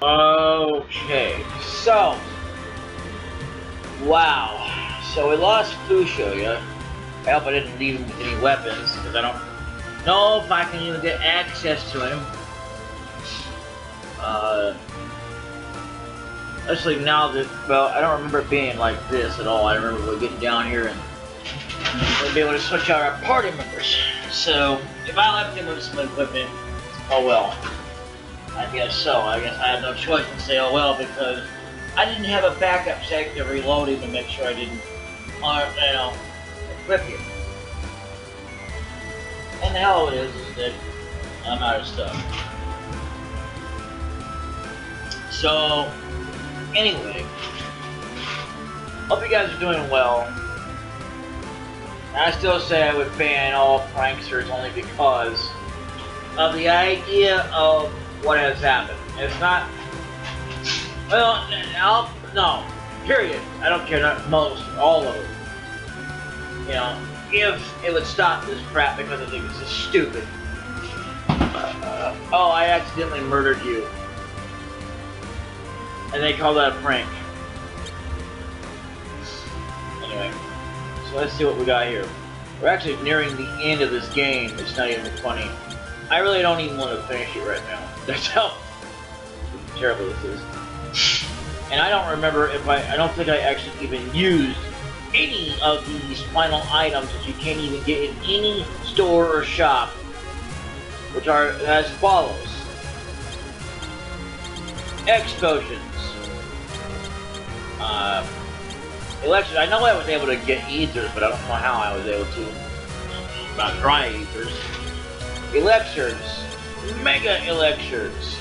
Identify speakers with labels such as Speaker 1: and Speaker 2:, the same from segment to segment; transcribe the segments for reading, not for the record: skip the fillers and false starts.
Speaker 1: Okay, so wow, so we lost Fushoya. I hope I didn't leave him with any weapons because I don't know if I can even get access to him. Especially now that, well, I don't remember it being like this at all. I remember getting down here and we'll be able to switch out our party members. So if I left him with some equipment, oh well. I guess so. I guess I have no choice to say oh well because I didn't have a backup save to reload him to make sure I didn't, equip him. And the hell it is that I'm out of stuff. So, anyway, hope you guys are doing well. I still say I would ban all pranksters only because of the idea of what has happened. It's not, well, no, period. I don't care, not most, all of it. You know, if it would stop this crap because I think it's just stupid. Oh, I accidentally murdered you. And they call that a prank. Anyway, so let's see what we got here. We're actually nearing the end of this game. It's not even funny. I really don't even want to finish it right now. That's how terrible this is. And I don't remember if I don't think I actually even used any of these final items that you can't even get in any store or shop, which are as follows. X potions. Elections. I know I was able to get ethers, but I don't know how I was able to. About dry ethers. Elixirs. Mega elixirs.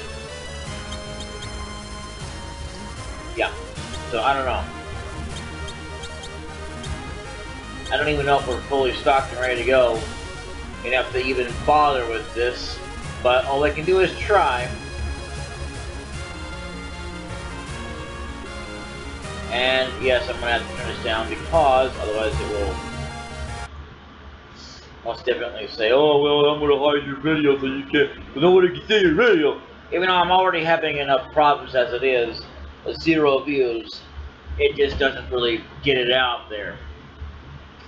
Speaker 1: Yeah. So I don't know. I don't even know if we're fully stocked and ready to go enough to even bother with this. But all I can do is try. And yes, I'm going to have to turn this down because otherwise it will most definitely say, oh, well, I'm going to hide your video so you can't, so nobody can see your video. Even though I'm already having enough problems as it is, with 0 views, it just doesn't really get it out there.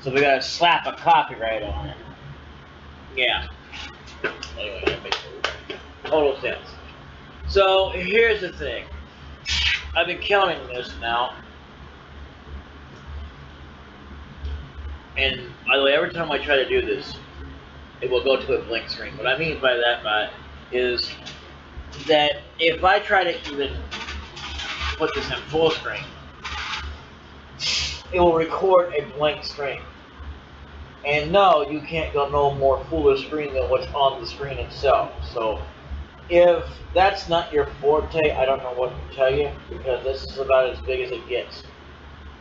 Speaker 1: So we got to slap a copyright on it. Yeah. Anyway, that makes total sense. So here's the thing. I've been counting this now. And by the way, every time I try to do this, it will go to a blank screen. What I mean by that is that if I try to even put this in full screen, it will record a blank screen. And no, you can't go no more fuller screen than what's on the screen itself. So if that's not your forte, I don't know what to tell you, because this is about as big as it gets.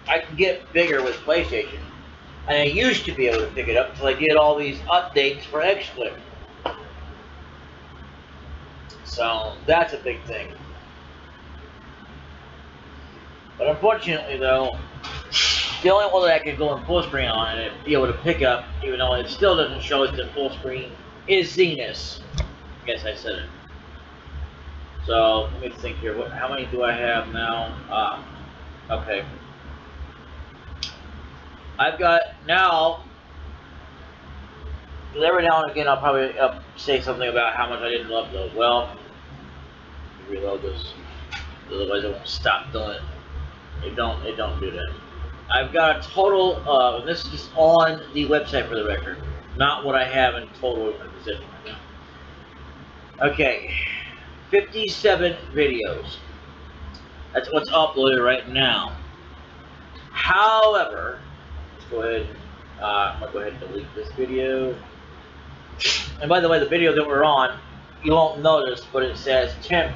Speaker 1: I can get bigger with PlayStation. And I used to be able to pick it up until I did all these updates for XSplit. So that's a big thing. But unfortunately though, the only one that I can go in full screen on and be able to pick up, even though it still doesn't show it's in full screen, is Zenus. I guess I said it. So let me think here. How many do I have now? Okay. I've got now. Every now and again, I'll probably say something about how much I didn't upload. Well, let me reload this, otherwise it won't stop doing it. It don't do that. I've got a total of, this is just on the website for the record, not what I have in total in position right now. Okay, 57 videos. That's what's uploaded right now. However, let's go ahead. I'm gonna go ahead and delete this video. And by the way, the video that we're on, you won't notice, but it says temp.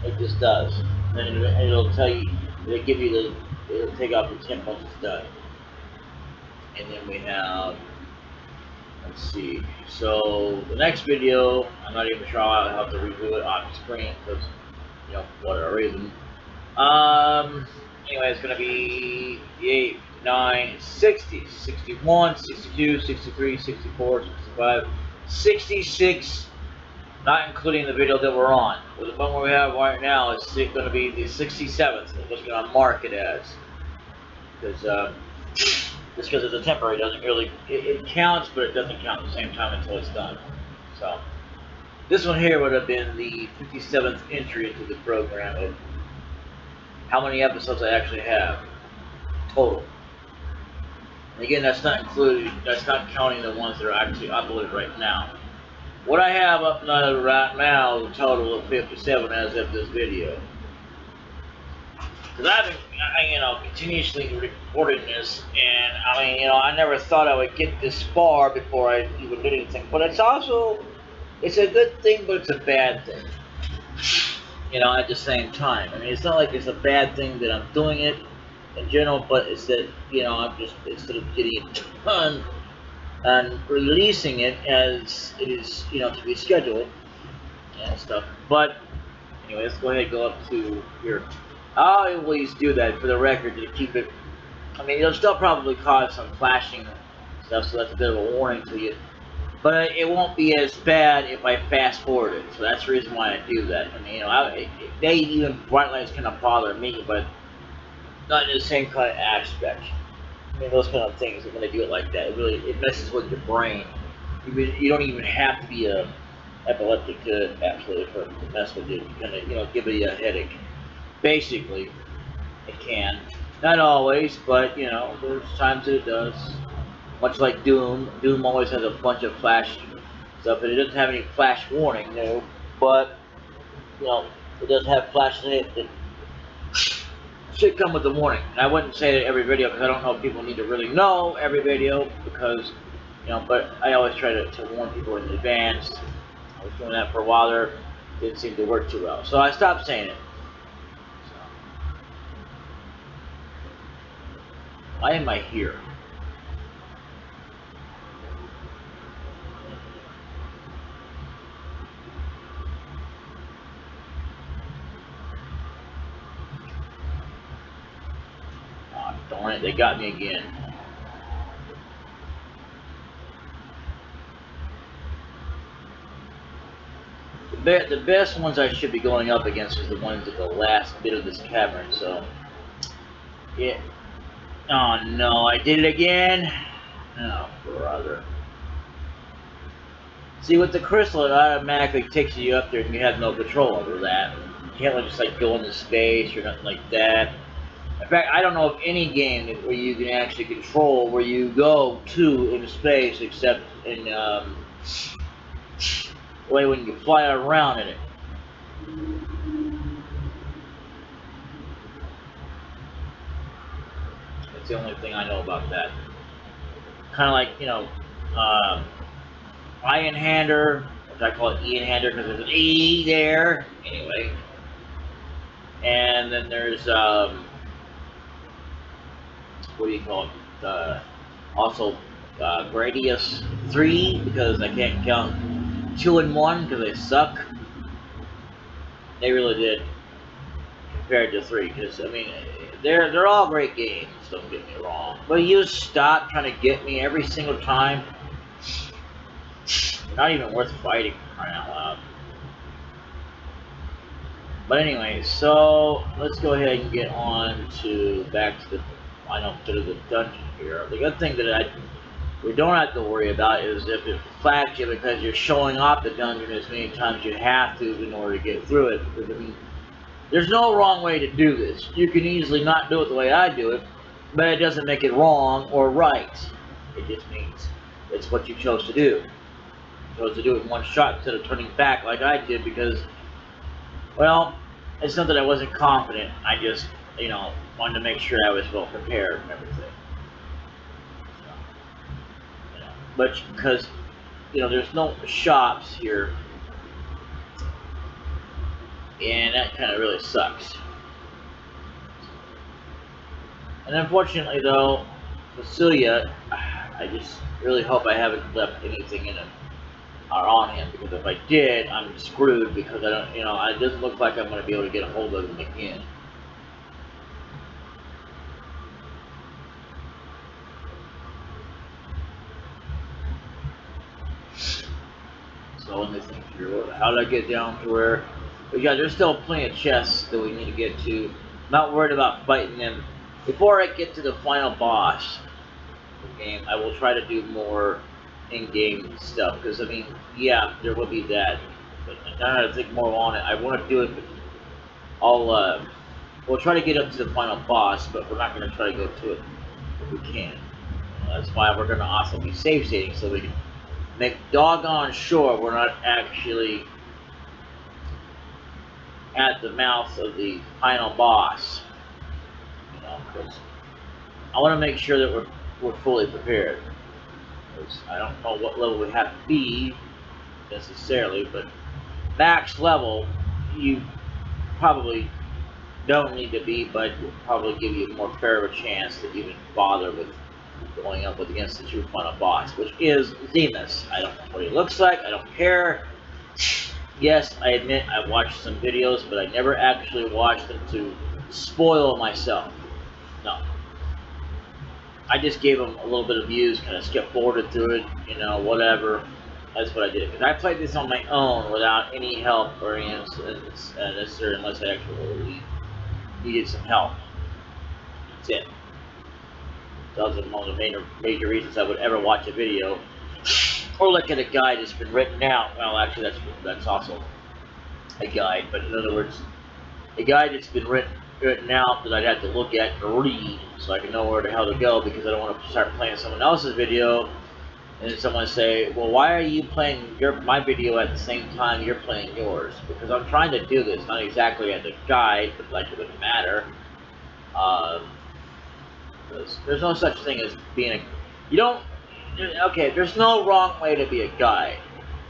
Speaker 1: It just does. And it'll tell you, it'll give you it'll take off the temp once it's done. And then we have, let's see. So the next video, I'm not even sure I'll have to redo it off screen because, you know, for whatever reason. Anyway, it's going to be 8, 9, 60, 61, 62, 63, 64, 65, 66 not including the video that we're on. Well, the one we have right now is going to be the 67th. I'm just going to mark it as, because just because it's a temporary doesn't really, it counts, but it doesn't count at the same time until it's done. So this one here would have been the 57th entry into the program of how many episodes I actually have total. And again, that's not counting the ones that are actually uploaded right now. What I have uploaded right now is a total of 57 as of this video. Because I've been, continuously recording this, and I never thought I would get this far before I even did anything. But it's a good thing, but it's a bad thing. At the same time. I mean, it's not like it's a bad thing that I'm doing it in general, but it's that, I'm just, instead of getting it done and releasing it as it is, to be scheduled and stuff. But anyway, let's go ahead and go up to here. I always do that for the record to keep it. I mean, it'll still probably cause some flashing stuff, so that's a bit of a warning to you. But it won't be as bad if I fast forward it, so that's the reason why I do that. I mean, they even bright lights kind of bother me, but not in the same kind of aspect. I mean, those kind of things, when they do it like that, it messes with your brain. You don't even have to be a epileptic to absolutely mess with you. Kind of, give it a headache. Basically, it can. Not always, but there's times that it does. Much like Doom. Doom always has a bunch of flash stuff, and it doesn't have any flash warning, but it does have flash in it that should come with the warning. And I wouldn't say that every video, because I don't know if people need to really know every video, because but I always try to warn people in advance. I was doing that for a while there. Didn't seem to work too well, so I stopped saying it. Why am I here? Oh, darn it, they got me again. The best ones I should be going up against is the ones at the last bit of this cavern, so... Yeah. Oh no, I did it again? Oh, brother. See, with the crystal, it automatically takes you up there and you have no control over that. You can't just go into space or nothing like that. In fact, I don't know of any game where you can actually control where you go to in space, except in way when you fly around in it. That's the only thing I know about that. Kind of like, Iron Hander, which I call it Ian Hander because there's an E there. Anyway. And then there's, what do you call it? Also, Gradius 3, because I can't count 2 and 1 because they suck. They really did, compared to 3, because, I mean, they're all great games, don't get me wrong. But you stop trying to get me every single time. They're not even worth fighting, crying out loud. But anyway, so let's go ahead and get on to back to the dungeon here. The good thing that we don't have to worry about is if it flags you because you're showing off the dungeon as many times you have to in order to get through it. Because I mean, there's no wrong way to do this. You can easily not do it the way I do it, but it doesn't make it wrong or right. It just means it's what you chose to do. You chose to do it in one shot instead of turning back like I did because, well, it's not that I wasn't confident. I just, wanted to make sure I was well prepared and everything. So, but because, there's no shops here, and that kind of really sucks. And unfortunately, though, Cecilia, I just really hope I haven't left anything in it or on him, because if I did, I'm screwed because I don't, it doesn't look like I'm going to be able to get a hold of him again. So let me think here what how did I get down to where? But yeah, there's still plenty of chests that we need to get to. I'm not worried about fighting them. Before I get to the final boss of the game, I will try to do more in-game stuff. Because, I mean, yeah, there will be that. But now that I think more on it, I want to do it. But we'll try to get up to the final boss, but we're not going to try to go to it if we can. That's why we're going to also be save stating so we can make doggone sure we're not actually at the mouth of the final boss. You know, because I want to make sure that we're fully prepared. Because I don't know what level we have to be necessarily, but max level you probably don't need to be, but will probably give you more fair of a chance to even bother with going up against the true final boss, which is Zemus. I don't know what he looks like. I don't care. Yes, I admit I watched some videos, but I never actually watched them to spoil myself. No. I just gave them a little bit of views, kind of skip forwarded through it, you know, whatever. That's what I did. Because I played this on my own without any help or any necessary, unless I actually needed some help. That's it. Those are one of the major reasons I would ever watch a video or look at a guide that's been written out. Well, actually, that's also a guide, but in other words, a guide that's been written out that I'd have to look at and read so I can know where the hell to go, because I don't want to start playing someone else's video and then someone say, well, why are you playing my video at the same time you're playing yours? Because I'm trying to do this, not exactly at the guide, but like it wouldn't matter. There's no such thing as being there's no wrong way to be a guide,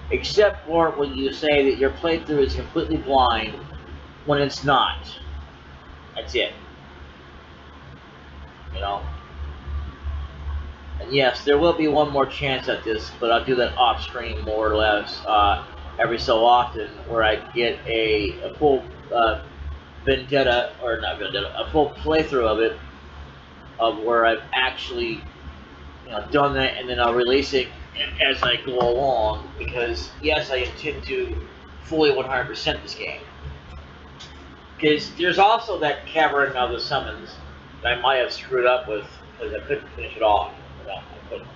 Speaker 1: except for when you say that your playthrough is completely blind when it's not. That's it. You know? And yes, there will be one more chance at this, but I'll do that off screen more or less every so often, where I get a full a full playthrough of it, of where I've actually done that, and then I'll release it as I go along, because yes, I intend to fully 100% this game. Because there's also that cavern of the summons that I might have screwed up with, because I couldn't finish it off. I couldn't.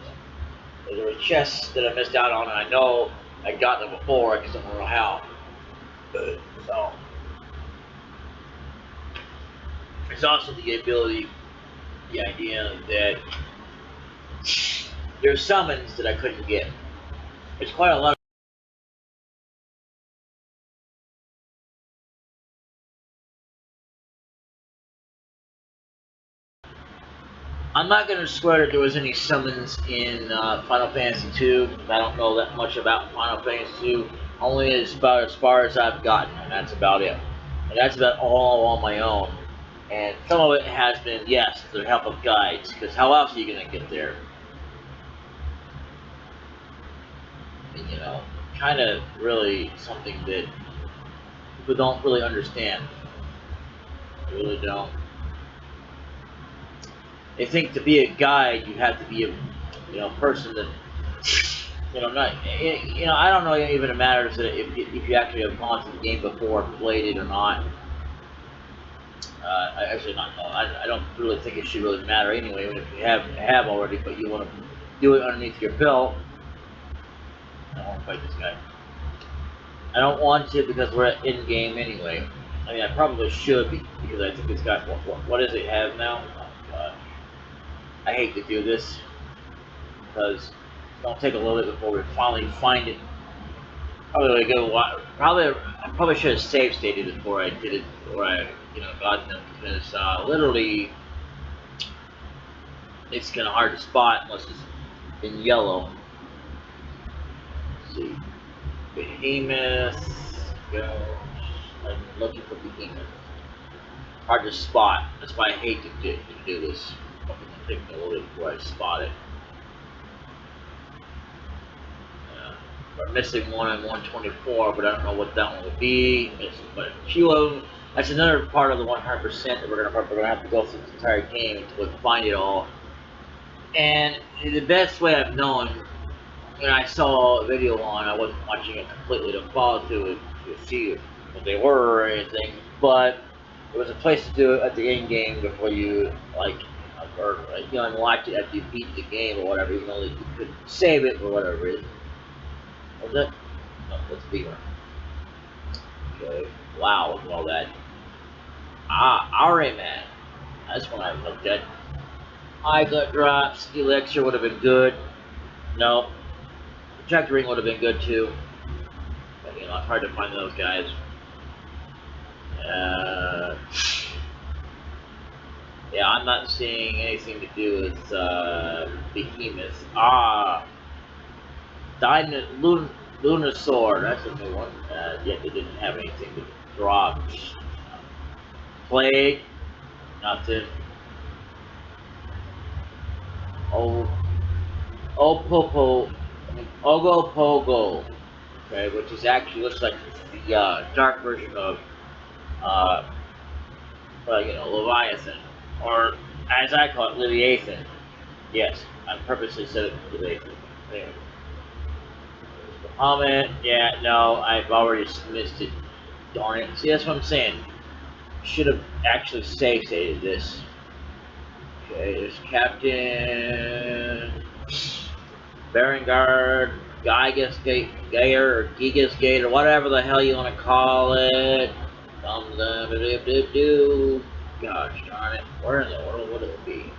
Speaker 1: There were chests that I missed out on, and I know I got them before, I just don't know how. So there's also the idea that there's summons that I couldn't get. It's quite a lot. I'm not going to swear that there was any summons in Final Fantasy II. I don't know that much about Final Fantasy II. Only about as far as I've gotten, and that's about it. And that's about all on my own. And some of it has been, yes, the help of guides, because how else are you going to get there? And, kind of really something that people don't really understand. They really don't. They think to be a guide, you have to be a person that, I don't know even it matters if you actually have gone through the game before and played it or not. I actually not know. I don't really think it should really matter anyway, even if you have already, but you want to do it underneath your belt. I don't want to fight this guy. I don't want to, because we're at in game anyway. I mean, I probably should because I think it's got what does it have now? Oh gosh. I hate to do this because it's gonna take a little bit before we finally find it. I probably should have save stated before I did it, before I got them, because literally it's kind of hard to spot unless it's in yellow. Let's see, Behemoth. I'm looking for Behemoth. Hard to spot. That's why I hate to do this. It's taking a little bit before I spot it. We're missing one on 124, but I don't know what that one would be. But a few of them. That's another part of the 100% that we're gonna have to go through the entire game to find it all. And the best way I've known And I saw a video on, I wasn't watching it completely to follow through it to see what they were or anything, but there was a place to do it at the end game before you, like, or, you know, unlocked it after you beat the game or whatever, even though you could save it or whatever it is. Was it? No, that's Beamer. Okay. Wow, look at all that. Alright, man. That's what I looked at. I got drops. Elixir would have been good. No. Protect ring would have been good too. But, you know, it's hard to find those guys. Yeah, I'm not seeing anything to do with Behemoth. Lunasaur, that's a new one. Yet they didn't have anything to drop. Plague, nothing. Oh, Ogopogo, okay, which is actually looks like the dark version of uh, you know, Leviathan, or as I call it, Leviathan. Yes, I purposely said it Leviathan. Anyway, comment. Yeah, no, I've already missed it. Darn it. See, that's what I'm saying. Should have actually stated this. Okay, there's Captain Berengard, Gayer, or Gigas Gate, or whatever the hell you want to call it. Gosh darn it. Where in the world would it be?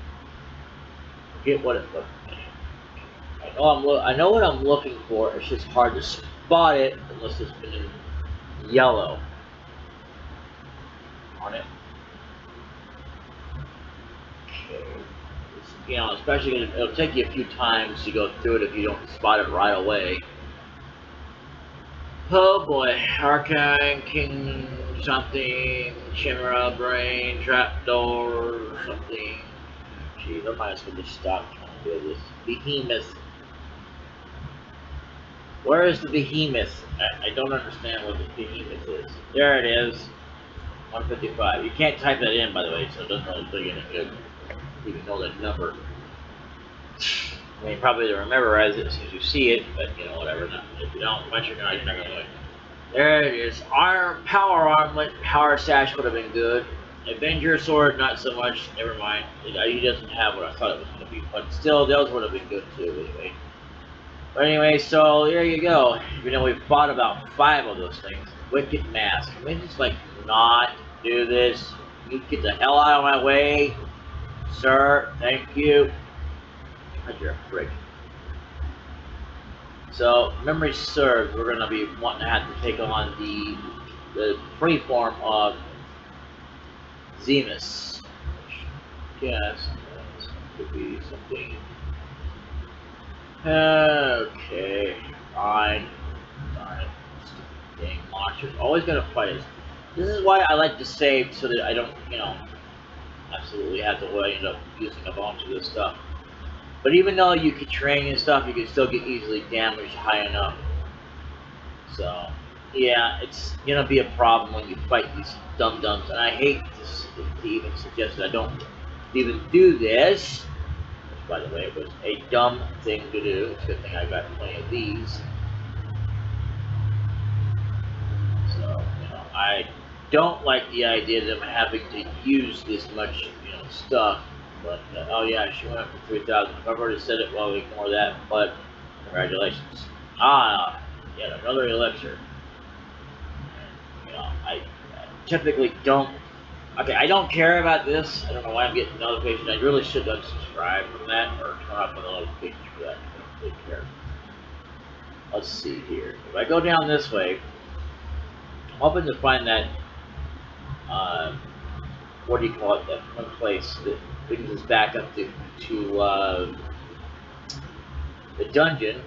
Speaker 1: Forget what it looked like. I know what I'm looking for. It's just hard to spot it unless it's been in yellow on it. Okay. You know, especially it'll take you a few times to go through it if you don't spot it right away. Oh boy, Arcane, King something, Chimera, Brain, Trapdoor, something. Jeez, I might as well just stop trying to do this. Behemoth. Where is the Behemoth? I don't understand what the Behemoth is. There it is. 155. You can't type that in, by the way, so it doesn't really do you any good. Even know that number. I mean, probably to memorize it as soon as you see it, but you know, whatever. No, if you don't, once you're not going to. There it is. Iron Power Armlet, Power Sash would have been good. Avenger Sword, not so much. Never mind. He doesn't have what I thought it was going to be, but still, those would have been good too. Anyway. But anyway, so there you go. You know, we've bought about 5 of those things. Wicked Mask. Can we just like not do this? You get the hell out of my way, sir. Thank you. You're a prick. So, memory serves, we're going to be wanting to have to take on the free form of Zemus. Yes, could be something. Okay, fine. Alright. Dang monsters. Always going to fight us. This is why I like to save so that I don't, you know, absolutely have to end up using a bunch of this stuff. But even though you could train and stuff, you can still get easily damaged high enough. So, yeah, it's gonna be a problem when you fight these dum-dums. And I hate to even suggest that I don't even do this. Which, by the way, was a dumb thing to do. It's a good thing I got plenty of these. So, you know, I don't like the idea of them having to use this much, you know, stuff. But, oh yeah, she went up to 3,000. If I've already said it, well, ignore that. But, congratulations. Yeah, another elixir. You know, I typically don't. Okay, I don't care about this. I don't know why I'm getting notifications. I really should unsubscribe from that or turn off the notifications for that. I don't really care. Let's see here. If I go down this way, I'm hoping to find that. What do you call it? That one place that brings us back up to the dungeon.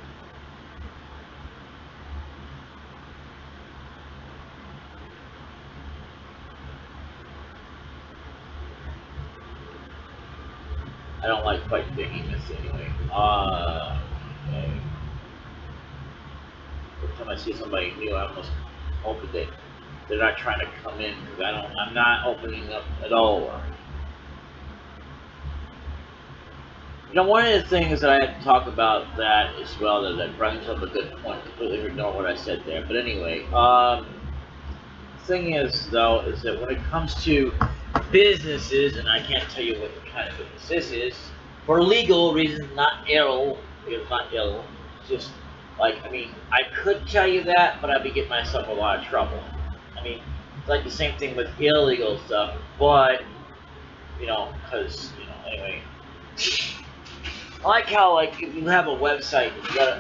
Speaker 1: I don't like fighting behemoths anyway. Okay. Every time I see somebody new, I almost hope that they're not trying to come in because I'm not opening up at all. You know, one of the things that I had to talk about that as well that brings up a good point. Completely ignore what I said there, but anyway, thing is though is that when it comes to businesses, and I can't tell you what kind of business this is for legal reasons, not ill. It's not ill. It's just like I mean, I could tell you that, but I'd be getting myself in a lot of trouble. I mean, it's like the same thing with illegal stuff, but because anyway. I like how, like, if you have a website, you gotta,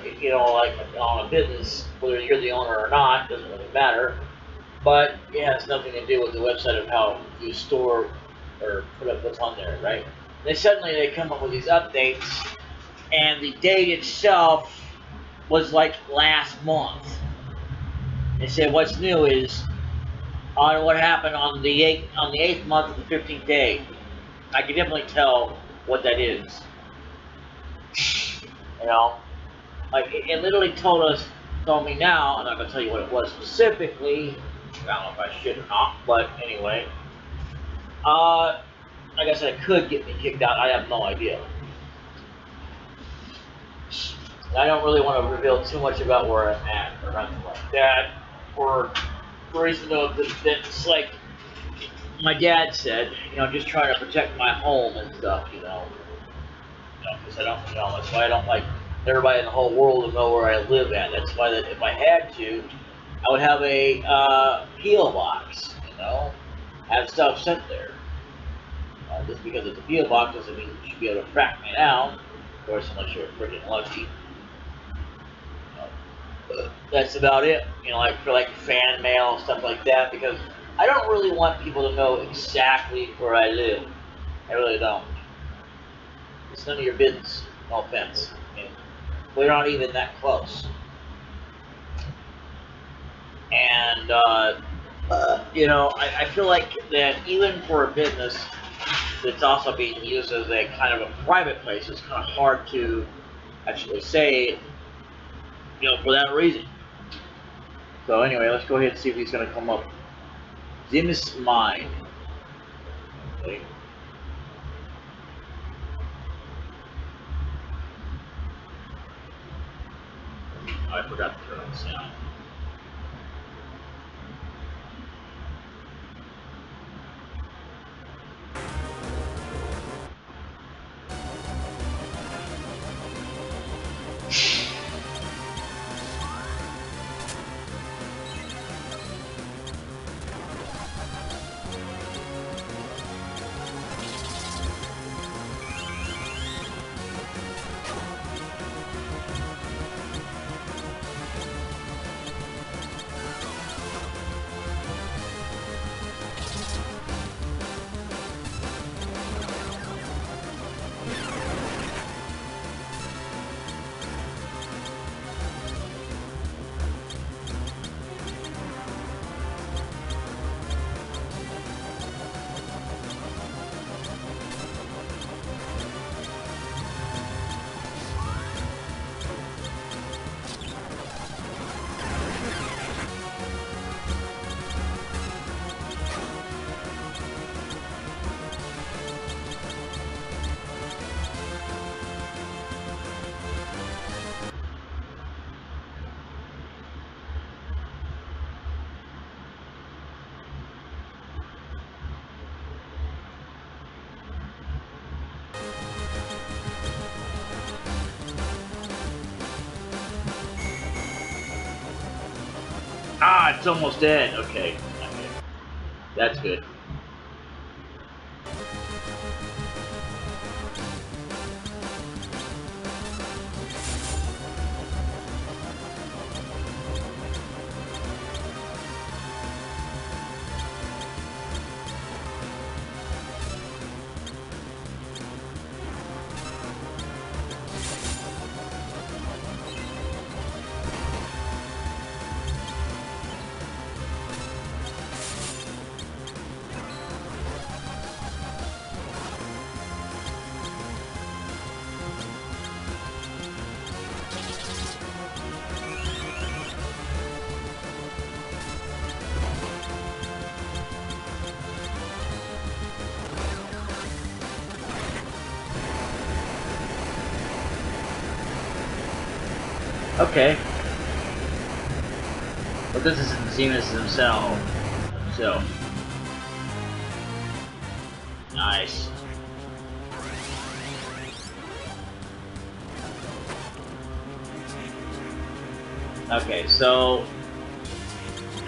Speaker 1: like on a business, whether you're the owner or not, doesn't really matter. But it has nothing to do with the website of how you store or put up what's on there, right? Then suddenly they come up with these updates, and the date itself was like last month. They said what's new is on what happened on the eighth month of the 15th day. I can definitely tell what that is. You know, like it literally told me now. I'm not gonna tell you what it was specifically. I don't know if I should or not, but anyway, like I said, it could get me kicked out. I have no idea. I don't really want to reveal too much about where I'm at or nothing like that, or for reason though that it's like my dad said, just trying to protect my home and stuff, because I don't, that's why I don't like everybody in the whole world to know where I live at. That's why that if I had to, I would have a PO box, have stuff sent there. Just because it's a PO box doesn't mean you should be able to track me down, of course, unless you're freaking lucky. That's about it. Like for like fan mail stuff like that, because I don't really want people to know exactly where I live. I really don't. It's none of your business. No offense. I mean, we're not even that close. And I feel like that even for a business that's also being used as a kind of a private place, it's kind of hard to actually say, for that reason. So anyway, let's go ahead and see if he's going to come up. Zim's Mind. Okay. I forgot to turn on sound. Ah, it's almost dead. Okay. That's good. Okay. But this isn't Zemus himself. So. Nice. Okay, so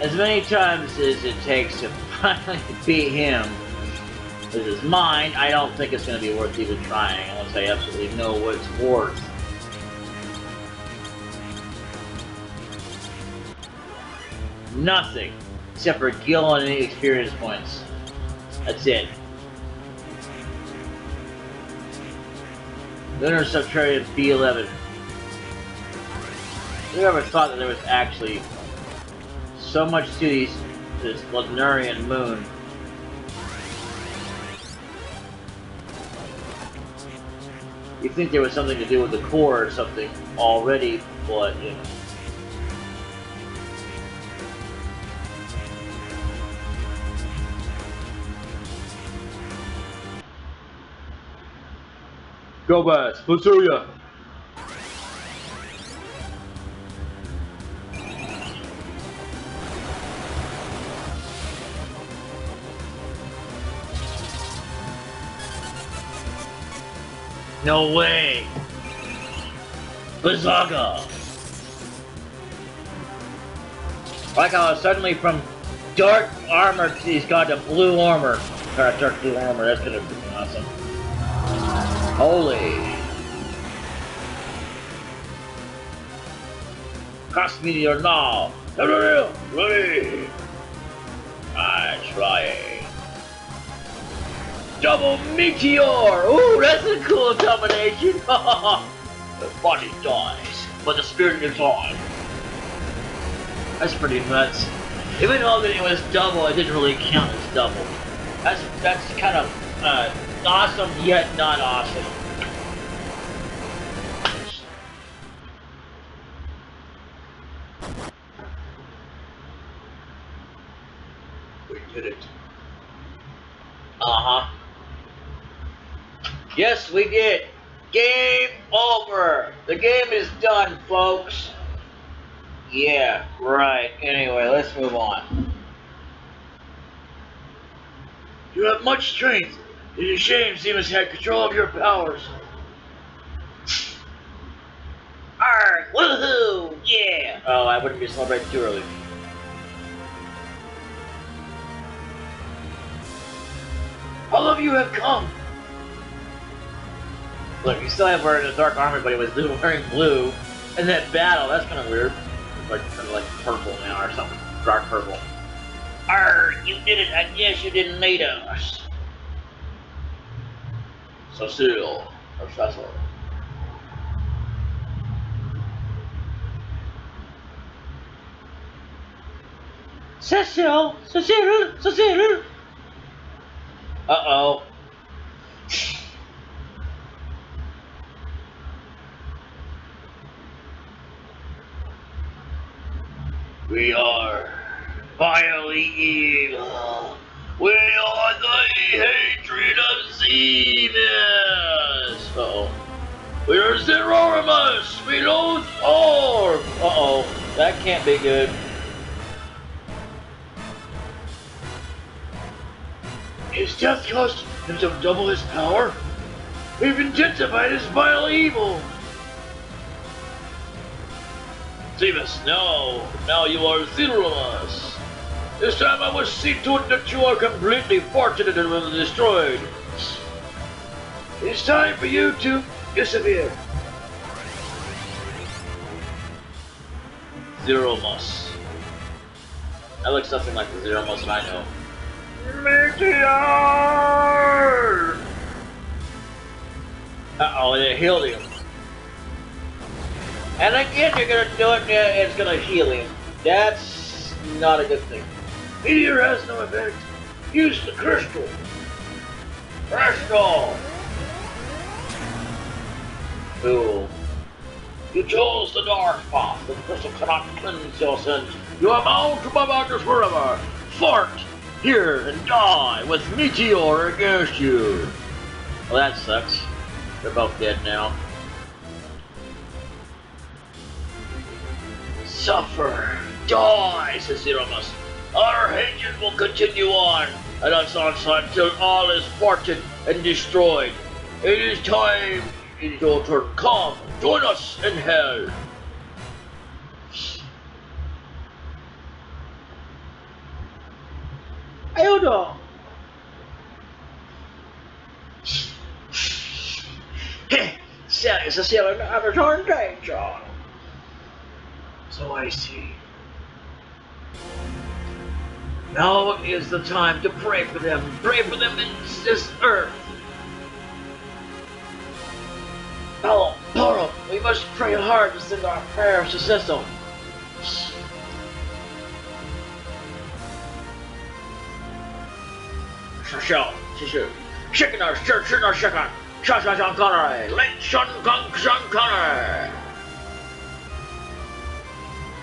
Speaker 1: as many times as it takes to finally beat him with his mind, I don't think it's going to be worth even trying unless I absolutely know what it's worth. Nothing except for Gil and any experience points. That's it. Lunar Subterranean B11. Who ever thought that there was actually so much to this Lunarian moon? You'd think there was something to do with the core or something already, but you know. Go back, Masuya! No way! Bazaga! Like how suddenly from dark armor he's got to blue armor. Or dark blue armor, that's gonna be awesome. Holy! Cast meteor now! Ready! I'm trying. Double meteor! Ooh, that's a cool combination! The body dies, but the spirit lives on. That's pretty nuts. Even though it was double, it didn't really count as double. That's kind of awesome, yet not awesome. We did it. Uh-huh. Yes, we did. Game over. The game is done, folks. Yeah, right. Anyway, let's move on. You have much strength. It is a shame Zemus had control of your powers. Arr! Woohoo! Yeah! Oh, I wouldn't be celebrating too early. All of you have come! Look, he still had wearing a dark armor, but he was wearing blue. And that battle, that's kind of weird. It's like purple now or something. Dark purple. Arr! You did it! I guess you didn't need us. Cecile. Or Cecil. Cecile. Uh-oh. We are vilely evil. We are the hatred of Zemus. Uh-oh. We are Zerorimus. We loathe Orb. Uh-oh. That can't be good. His death cost him to double his power. We've intensified his vile evil. Zemus, no. Now you are Zerorimus. This time I must see to it that you are completely fortunate and destroyed. It's time for you to disappear. Zerorimus. That looks something like the Zerorimus I know. Meteor! Uh-oh, it healed him. And again, you're gonna do it, and it's gonna heal him. That's not a good thing. Meteor has no effect. Use the crystal. Crystal! Cool. You chose the dark path. The crystal cannot cleanse your sins. You are bound to my madness forever. Fart here and die with Meteor against you. Well, that sucks. They're both dead now. Suffer. Die, says Zeromus. Our hatred will continue on, and us onslaught until all is thwarted and destroyed. It is time. It is your turn. Come, join us in hell. Eldor. It's a ceiling of a torn danger. So I see. Now is the time to pray for them. Pray for them in this earth. Poro, we must pray hard to send our prayers to Cecil. Chicken our church, our chicken. Shasha Connery, Late Sean Connery.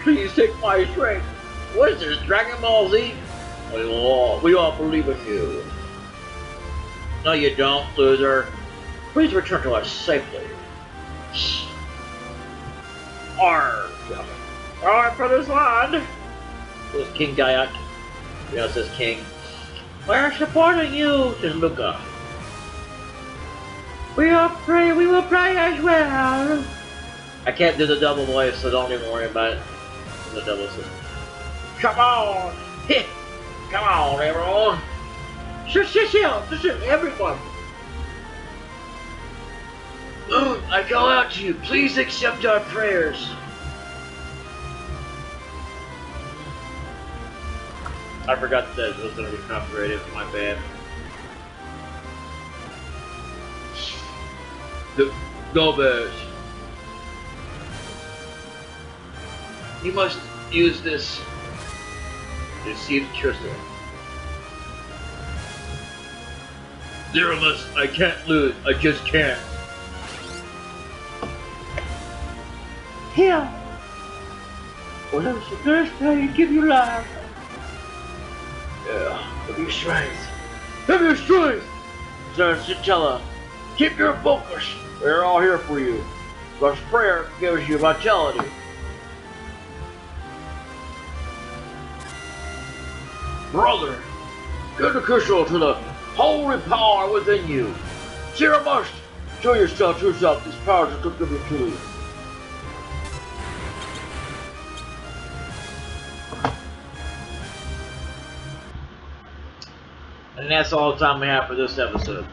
Speaker 1: Please take my strength. What is this, Dragon Ball Z? We all believe in you. No, you don't, loser. Please return to us safely. Arr! Alright for this land. This is King Dayak. You know, it says King. We're supporting you, says Luca. We will pray as well. I can't do the double voice, so don't even worry about it. The double system. Come on! Come on, everyone! Everyone! Moon, I call out to you. Please accept our prayers. I forgot that it was going to be copyrighted. My bad. The garbage. You must use this to deceive Tristan. Zeromus, I can't lose. I just can't. Here. Whatever's the first play to give you life. Yeah, give you strength. Give you strength! Sir Cintella, keep your focus. We're all here for you. Because prayer gives you vitality. Brother, get the crucial to the holy power within you. Zeromus, show yourself these powers that took them to you. And that's all the time we have for this episode.